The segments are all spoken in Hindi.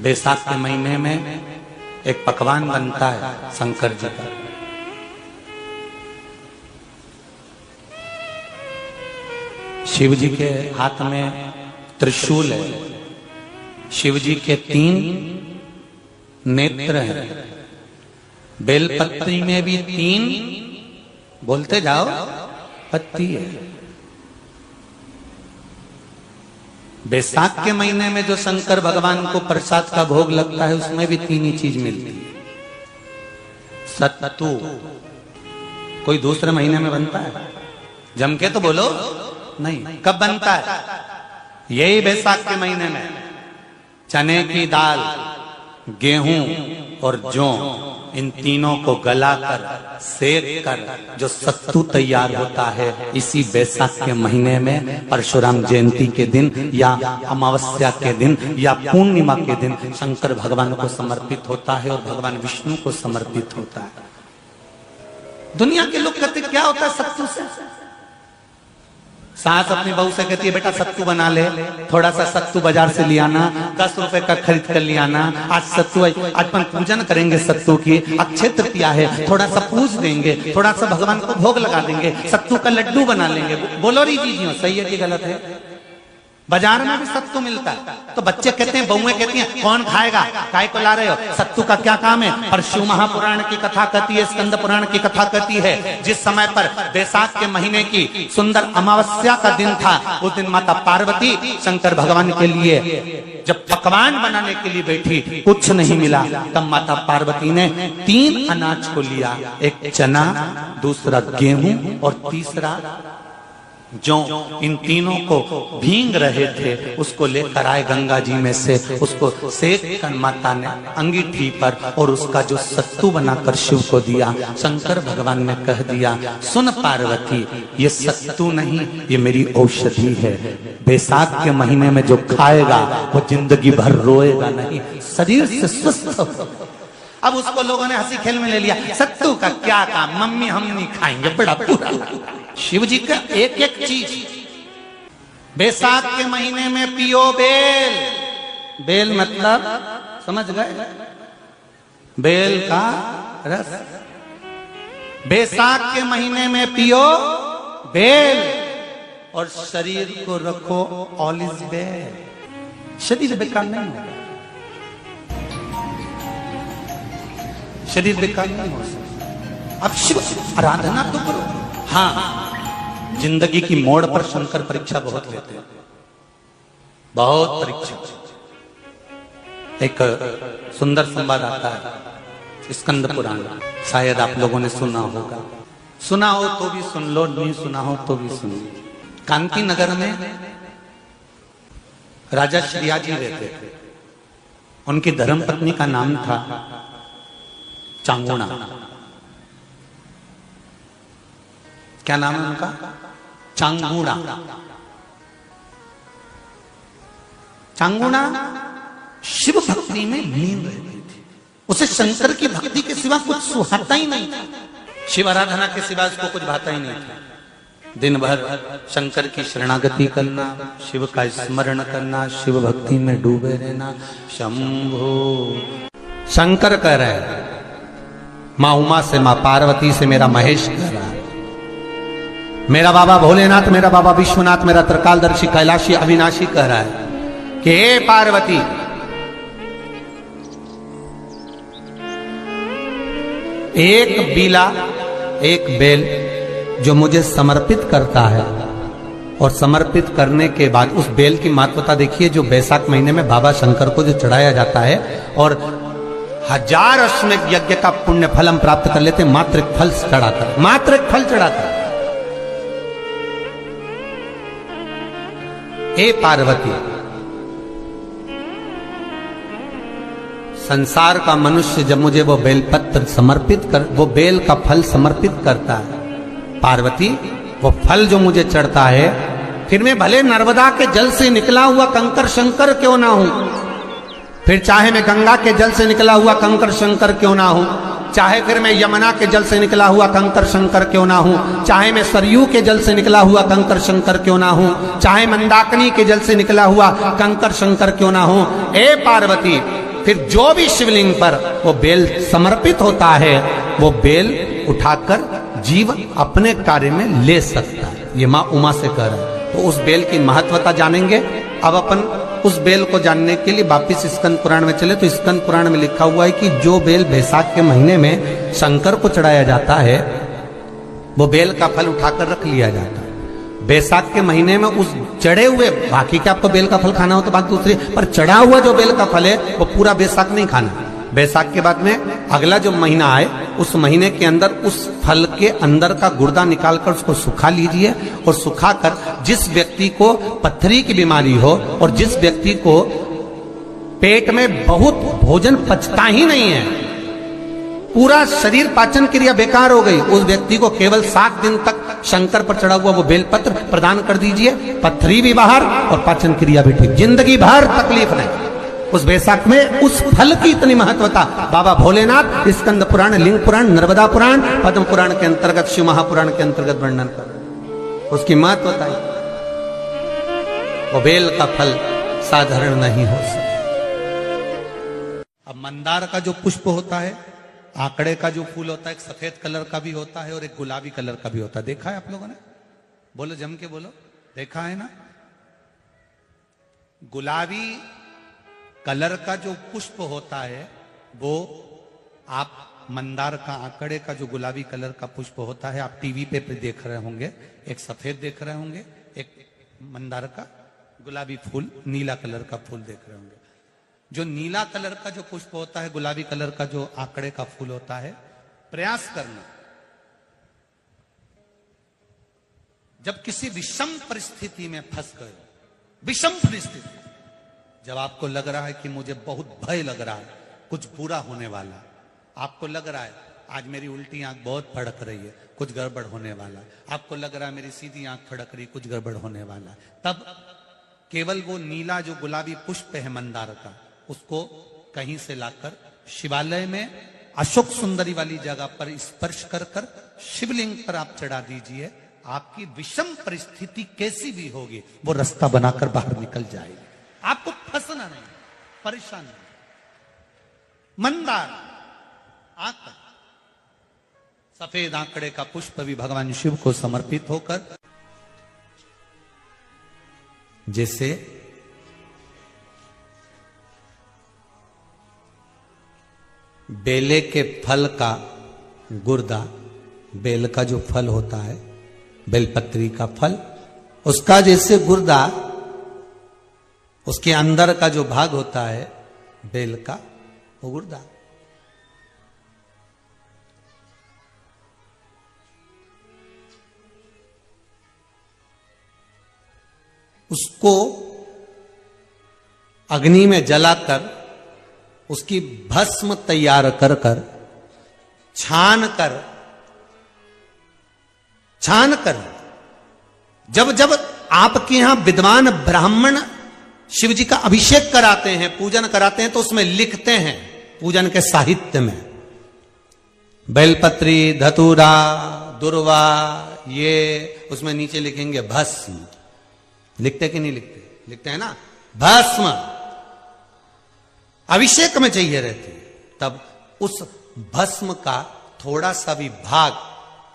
बैसाख के महीने में एक पकवान बनता है शंकर जी का। शिव जी के हाथ में त्रिशूल है, शिव जी के 3 नेत्र हैं, बेलपत्री में भी 3 बोलते जाओ पत्ती है। बैसाख के महीने में जो शंकर भगवान को प्रसाद का भोग लगता है उसमें भी 3 ही चीज मिलती है। सत्तू कोई दूसरे महीने में बनता है? जम के तो बोलो नहीं। कब बनता है? यही बैसाख के महीने में। चने की दाल, गेहूं और जौ, इन तीनों को गलाकर सेक कर जो सत्तू तैयार होता है, इसी बैसाख के महीने में परशुराम जयंती के दिन या अमावस्या के दिन या पूर्णिमा के दिन शंकर भगवान को समर्पित होता है और भगवान विष्णु को समर्पित होता है। दुनिया के लोग कहते क्या होता है सत्तू से? सास अपनी बहू से कहती है बेटा सत्तू बना ले, थोड़ा सा सत्तू बाजार से ले आना, 10 रुपए का खरीद कर ले आना। आज सत्तू, आज अपन पूजन करेंगे सत्तू की, अक्षय तृतीया है, थोड़ा सा पूज देंगे, थोड़ा सा भगवान को भोग लगा देंगे, सत्तू का लड्डू बना लेंगे। बोलो री जी सही है कि गलत है? बाजार में भी सत्तू मिलता है तो बच्चे कहते हैं, बहुएं कहती हैं कौन खाएगा, काय को ला रहे हो, सत्तू का क्या काम है? पर शिव महापुराण की कथा कहती है, स्कंद पुराण की कथा कहती है, जिस समय पर बैसाख के महीने की सुंदर अमावस्या का दिन था, उस दिन माता पार्वती शंकर भगवान के लिए जब पकवान बनाने के लिए बैठी, कुछ नहीं मिला, तब माता पार्वती ने 3 अनाज को लिया, एक चना, दूसरा गेहूं और तीसरा जो, इन तीनों को भींग रहे थे उसको लेकर आए गंगा जी में से, उसको सेक कर माता ने अंगीठी पर और उसका जो सत्तू बनाकर शिव को दिया। शंकर भगवान ने कह दिया, सुन पार्वती, ये सत्तू नहीं, ये मेरी औषधि है। बैसाख के महीने में जो खाएगा वो जिंदगी भर रोएगा नहीं, शरीर से स्वस्थ होगा। अब उसको लोगों ने हंसी खेल में ले लिया, सत्तू का क्या काम, मम्मी हम नहीं खाएंगे, बड़ा पूरा। शिव जी का एक एक चीज। बैसाख के महीने में पियो बेल, बेल मतलब समझ गए, बेल का रस। बैसाख के महीने में पियो बेल और शरीर को रखो ऑलिव बेल। शरीर बेकार नहीं होगा, शरीर बेकार नहीं हो सकता। अब शिव आराधना तो करो। हाँ, जिंदगी की मोड़ पर शंकर परीक्षा बहुत लेते हैं, बहुत परीक्षा। एक सुंदर संवाद आता है स्कंद पुराण, शायद आप लोगों ने सुना होगा, सुना हो तो भी सुन लो, नहीं सुना हो तो भी सुन लो। कांति नगर में राजा श्रियाजी रहते थे, उनकी धर्मपत्नी का नाम था चांगुणा। क्या नाम है उनका? चांगुणा। चांगुणा शिव भक्ति में लीन रहती थी, उसे शंकर की भक्ति के सिवा कुछ सुहाता ही नहीं था, शिव आराधना के सिवा उसको कुछ भाता ही नहीं था। दिन भर शंकर की शरणागति करना, शिव का स्मरण करना, शिव भक्ति में डूबे रहना। शंभो शंकर कह रहे, माँ उमा से, माँ पार्वती से मेरा महेश कह रहा है, मेरा बाबा भोलेनाथ, मेरा बाबा विश्वनाथ, मेरा त्रिकालदर्शी कैलाशी अविनाशी कह रहा है कि हे पार्वती, एक बीला, एक बेल जो मुझे समर्पित करता है, और समर्पित करने के बाद उस बेल की महत्वता देखिए, जो बैसाख महीने में बाबा शंकर को जो चढ़ाया जाता है और 1000 अश्वमेध यज्ञ का पुण्य फल हम प्राप्त कर लेते, मात्र एक फल चढ़ाकर, मात्र एक फल चढ़ाकर। हे पार्वती, संसार का मनुष्य जब मुझे वो बेलपत्र समर्पित कर, वो बेल का फल समर्पित करता है, पार्वती वो फल जो मुझे चढ़ता है, फिर मैं भले नर्मदा के जल से निकला हुआ कंकर शंकर क्यों ना हूं, फिर चाहे मैं गंगा के जल से निकला हुआ कंकर शंकर क्यों ना हूं, चाहे फिर मैं यमुना के जल से निकला हुआ कंकर शंकर क्यों ना हूं, चाहे मैं सरयू के जल से निकला हुआ कंकर शंकर क्यों ना हूं, चाहे मंदाकिनी के जल से निकला हुआ कंकर शंकर क्यों ना हूं। ए पार्वती, फिर जो भी शिवलिंग पर वो बेल समर्पित होता है वो बेल उठाकर जीव अपने कार्य में ले सकता है। ये माँ उमा से कह रहा है। तो उस बेल की महत्वता जानेंगे। अब अपन उस बेल को जानने के लिए वापिस स्कंद पुराण में चले तो स्कंद पुराण में लिखा हुआ है कि जो बेल बैसाख के महीने में शंकर को चढ़ाया जाता है वो बेल का फल उठाकर रख लिया जाता है। बैसाख के महीने में उस चढ़े हुए, बाकी के आपको बेल का फल खाना हो तो बात दूसरी, पर चढ़ा हुआ जो बेल का फल है वो पूरा बैसाख नहीं खाना। बैसाख के बाद में अगला जो महीना आए उस महीने के अंदर उस फल के अंदर का गुर्दा निकालकर उसको सुखा लीजिए और सुखाकर जिस व्यक्ति को पथरी की बीमारी हो और जिस व्यक्ति को पेट में बहुत भोजन पचता ही नहीं है, पूरा शरीर पाचन क्रिया बेकार हो गई, उस व्यक्ति को केवल 7 दिन तक शंकर पर चढ़ा हुआ वो बेलपत्र प्रदान कर दीजिए। पथरी भी बाहर और पाचन क्रिया भी ठीक, जिंदगी भर तकलीफ नहीं। उस बैसाख में उस फल की इतनी महत्वता बाबा भोलेनाथ स्कंद पुराण, लिंग पुराण, नर्मदा पुराण, पद्म पुराण के अंतर्गत, शिव महापुराण के अंतर्गत वर्णन कर उसकी महत्वता। वो बेल का फल साधारण नहीं हो सकता। अब मंदार का जो पुष्प होता है, आंकड़े का जो फूल होता है, एक सफेद कलर का भी होता है और एक गुलाबी कलर का भी होता है। देखा है आप लोगों ने? बोलो, जम के बोलो, देखा है ना? गुलाबी कलर का जो पुष्प होता है वो आप मंदार का, आंकड़े का जो गुलाबी कलर का पुष्प होता है आप टीवी पे देख रहे होंगे। एक सफेद देख रहे होंगे, एक मंदार का गुलाबी फूल, नीला कलर का फूल देख रहे होंगे। जो नीला कलर का जो पुष्प होता है, गुलाबी कलर का जो आंकड़े का फूल होता है, प्रयास करना जब किसी विषम परिस्थिति में फंस गए, विषम परिस्थिति, जब आपको लग रहा है कि मुझे बहुत भय लग रहा है, कुछ बुरा होने वाला, आपको लग रहा है आज मेरी उल्टी आंख बहुत फड़क रही है, कुछ गड़बड़ होने वाला, आपको लग रहा है मेरी सीधी आंख फड़क रही, कुछ गड़बड़ होने वाला, तब केवल वो नीला जो गुलाबी पुष्प है मंदार का, उसको कहीं से लाकर शिवालय में अशोक सुंदरी वाली जगह पर स्पर्श कर कर शिवलिंग पर आप चढ़ा दीजिए। आपकी विषम परिस्थिति कैसी भी होगी वो रास्ता बनाकर बाहर निकल जाएगी। आपको फंसना नहीं, परेशान नहीं। मंदार आंकड़ा, सफेद आंकड़े का पुष्प भी भगवान शिव को समर्पित होकर, जैसे बेले के फल का गुर्दा, बेल का जो फल होता है, बेलपत्री का फल, उसका जैसे गुर्दा, उसके अंदर का जो भाग होता है बेल का, वो गुर्दा, उसको अग्नि में जलाकर उसकी भस्म तैयार कर कर छान कर जब जब आपके यहां विद्वान ब्राह्मण शिव जी का अभिषेक कराते हैं, पूजन कराते हैं, तो उसमें लिखते हैं पूजन के साहित्य में बेलपत्री, धतूरा, दुर्वा, ये उसमें नीचे लिखेंगे भस्म। लिखते कि नहीं लिखते? लिखते हैं ना, भस्म अभिषेक में चाहिए रहती है। तब उस भस्म का थोड़ा सा भी भाग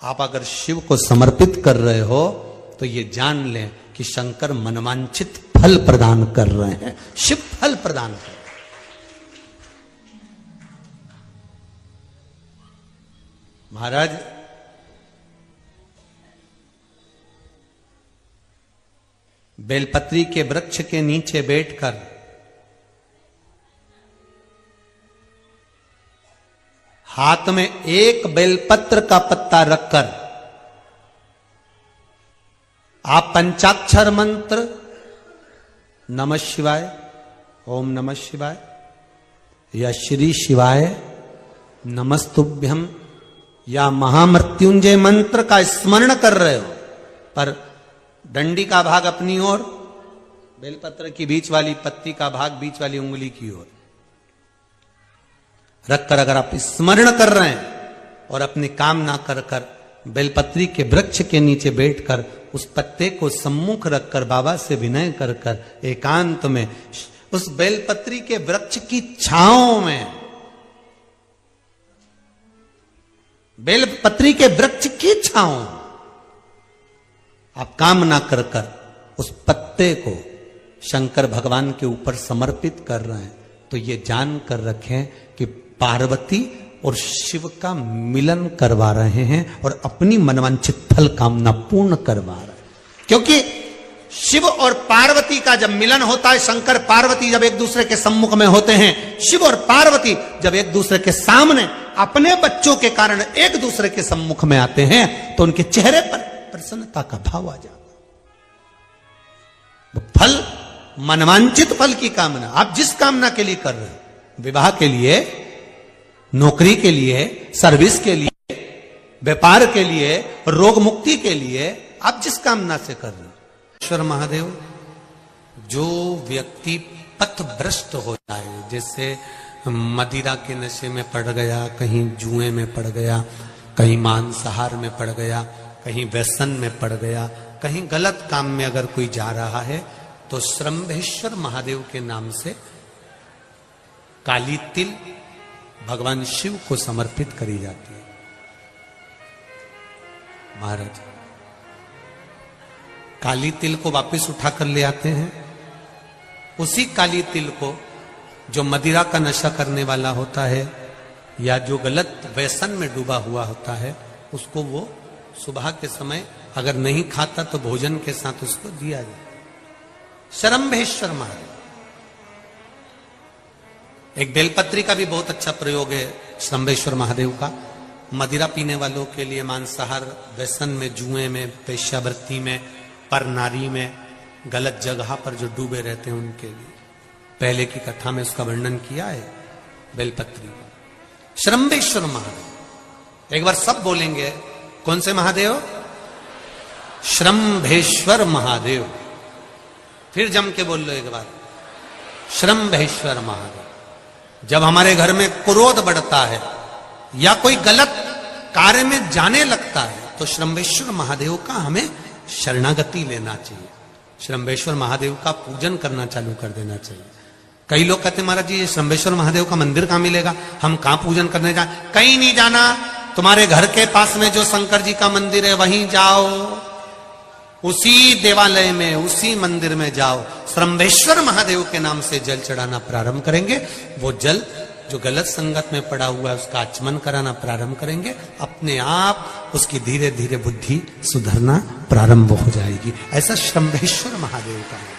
आप अगर शिव को समर्पित कर रहे हो तो ये जान लें कि शंकर मनवांछित फल प्रदान कर रहे हैं, शिव फल प्रदान कर रहे हैं। महाराज, बेलपत्री के वृक्ष के नीचे बैठकर हाथ में एक बेलपत्र का पत्ता रखकर आप पंचाक्षर मंत्र नमः शिवाय, ओम नमः शिवाय या श्री शिवाय नमस्तुभ्यम या महामृत्युंजय मंत्र का स्मरण कर रहे हो, पर डंडी का भाग अपनी ओर, बेलपत्र की बीच वाली पत्ती का भाग बीच वाली उंगली की ओर रखकर अगर आप स्मरण कर रहे हैं और अपनी कामना कर कर बेलपत्री के वृक्ष के नीचे बैठकर उस पत्ते को सम्मुख रखकर बाबा से विनय कर कर एकांत में उस बेलपत्री के वृक्ष की छांव में, बेलपत्री के वृक्ष की छांव आप कामना कर कर उस पत्ते को शंकर भगवान के ऊपर समर्पित कर रहे हैं, तो ये जान कर रखें कि पार्वती और शिव का मिलन करवा रहे हैं और अपनी मनवांछित फल कामना पूर्ण करवा रहे हैं। क्योंकि शिव और पार्वती का जब मिलन होता है, शंकर पार्वती जब एक दूसरे के सम्मुख में होते हैं, शिव और पार्वती जब एक दूसरे के सामने अपने बच्चों के कारण एक दूसरे के सम्मुख में आते हैं, तो उनके चेहरे पर प्रसन्नता का भाव आ जाता है। फल, मनवांछित फल की कामना आप जिस कामना के लिए कर रहे हैं, विवाह के लिए, नौकरी के लिए, सर्विस के लिए, व्यापार के लिए, रोग मुक्ति के लिए, आप जिस कामना से कर रहे हैं, ईश्वर महादेव, जो व्यक्ति पथ भ्रष्ट हो जाए, जैसे मदिरा के नशे में पड़ गया, कहीं जुए में पड़ गया, कहीं मांसाहार में पड़ गया, कहीं व्यसन में पड़ गया, कहीं गलत काम में अगर कोई जा रहा है, तो श्रंभेश्वर महादेव के नाम से काली तिल भगवान शिव को समर्पित करी जाती है। महाराज काली तिल को वापस उठाकर ले आते हैं। उसी काली तिल को जो मदिरा का नशा करने वाला होता है या जो गलत व्यसन में डूबा हुआ होता है, उसको वो सुबह के समय अगर नहीं खाता तो भोजन के साथ उसको दिया जाए। श्रंभेश्वर महादेव, एक बेलपत्री का भी बहुत अच्छा प्रयोग है श्रंभेश्वर महादेव का। मदिरा पीने वालों के लिए, मांसाहार, व्यसन में, जुए में, वेश्यावृत्ति में, पर नारी में, गलत जगह पर जो डूबे रहते हैं उनके लिए, पहले की कथा में उसका वर्णन किया है बेलपत्री का। श्रंभेश्वर महादेव, एक बार सब बोलेंगे, कौन से महादेव? श्रंभेश्वर महादेव। फिर जम के बोल लो एक बार, श्रंभेश्वर महादेव। जब हमारे घर में क्रोध बढ़ता है या कोई गलत कार्य में जाने लगता है, तो श्रंभेश्वर महादेव का हमें शरणागति लेना चाहिए, श्रंभेश्वर महादेव का पूजन करना चालू कर देना चाहिए। कई लोग कहते हैं महाराज जी श्रंभेश्वर महादेव का मंदिर कहां मिलेगा, हम कहां पूजन करने जाए? कहीं नहीं जाना, तुम्हारे घर के पास में जो शंकर जी का मंदिर है वहीं जाओ, उसी देवालय में, उसी मंदिर में जाओ, श्रंभेश्वर महादेव के नाम से जल चढ़ाना प्रारंभ करेंगे। वो जल जो गलत संगत में पड़ा हुआ है उसका आचमन कराना प्रारंभ करेंगे, अपने आप उसकी धीरे धीरे बुद्धि सुधरना प्रारंभ हो जाएगी। ऐसा श्रंभेश्वर महादेव का है।